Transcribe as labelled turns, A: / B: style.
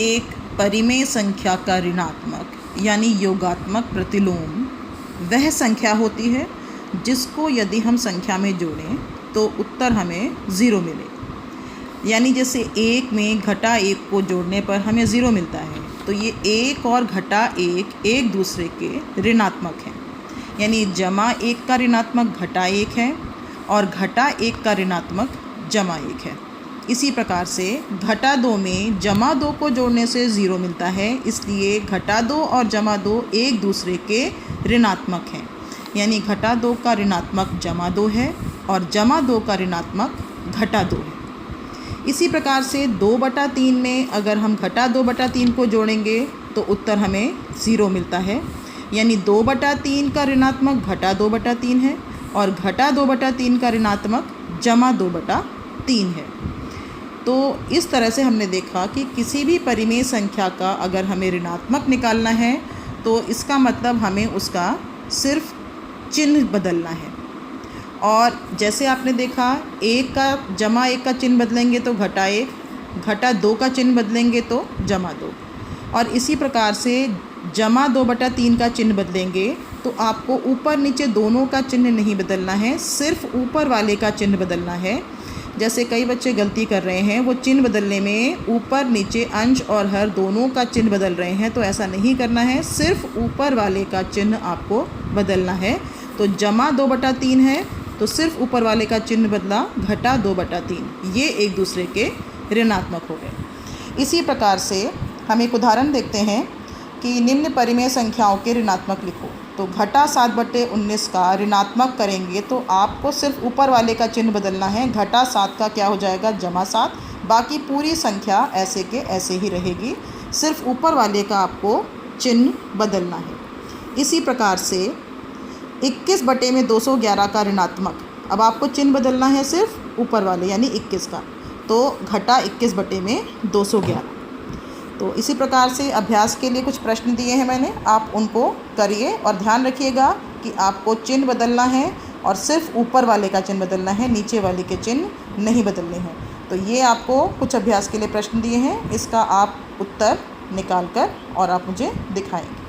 A: एक परिमेय संख्या का ऋणात्मक यानी योगात्मक प्रतिलोम वह संख्या होती है जिसको यदि हम संख्या में जोड़ें तो उत्तर हमें ज़ीरो मिले। यानी जैसे 1 में घटा 1 को जोड़ने पर हमें ज़ीरो मिलता है, तो ये 1 और घटा 1 एक दूसरे के ऋणात्मक हैं। यानी जमा 1 का ऋणात्मक घटा 1 है और घटा 1 का ऋणात्मक जमा 1 है। इसी प्रकार से घटा 2 में जमा 2 को जोड़ने से ज़ीरो मिलता है, इसलिए घटा 2 और जमा 2 एक दूसरे के ऋणात्मक हैं। यानी घटा 2 का ऋणात्मक जमा 2 है और जमा 2 का ऋणात्मक घटा 2 है। इसी प्रकार से 2/3 में अगर हम घटा 2/3 को जोड़ेंगे तो उत्तर हमें ज़ीरो मिलता है। यानी 2/3 का ऋणात्मक घटा 2/3 है और घटा 2/3 का ऋणात्मक जमा 2/3 है। तो इस तरह से हमने देखा कि किसी भी परिमेय संख्या का अगर हमें ऋणात्मक निकालना है तो इसका मतलब हमें उसका सिर्फ चिन्ह बदलना है। और जैसे आपने देखा 1 का जमा 1 का चिन्ह बदलेंगे तो घटा 1, घटा 2 का चिन्ह बदलेंगे तो जमा 2, और इसी प्रकार से जमा 2/3 का चिन्ह बदलेंगे तो आपको ऊपर नीचे दोनों का चिन्ह नहीं बदलना है, सिर्फ ऊपर वाले का चिन्ह बदलना है। जैसे कई बच्चे गलती कर रहे हैं, वो चिन्ह बदलने में ऊपर नीचे अंश और हर दोनों का चिन्ह बदल रहे हैं, तो ऐसा नहीं करना है, सिर्फ ऊपर वाले का चिन्ह आपको बदलना है। तो जमा 2/3 है तो सिर्फ ऊपर वाले का चिन्ह बदला, घटा 2/3, ये एक दूसरे के ऋणात्मक हो गए। इसी प्रकार से हम एक उदाहरण देखते हैं कि निम्न परिमेय संख्याओं के ऋणात्मक लिखो। तो घटा 7/19 का ऋणात्मक करेंगे तो आपको सिर्फ ऊपर वाले का चिन्ह बदलना है। घटा 7 का क्या हो जाएगा, जमा 7, बाकी पूरी संख्या ऐसे के ऐसे ही रहेगी, सिर्फ ऊपर वाले का आपको चिन्ह बदलना है। इसी प्रकार से 21/211 का ऋणात्मक, अब आपको चिन्ह बदलना है सिर्फ ऊपर वाले यानी 21 का, तो घटा 21/211। तो इसी प्रकार से अभ्यास के लिए कुछ प्रश्न दिए हैं मैंने, आप उनको करिए और ध्यान रखिएगा कि आपको चिन्ह बदलना है और सिर्फ ऊपर वाले का चिन्ह बदलना है, नीचे वाले के चिन्ह नहीं बदलने हैं। तो ये आपको कुछ अभ्यास के लिए प्रश्न दिए हैं, इसका आप उत्तर निकाल कर और आप मुझे दिखाएंगे।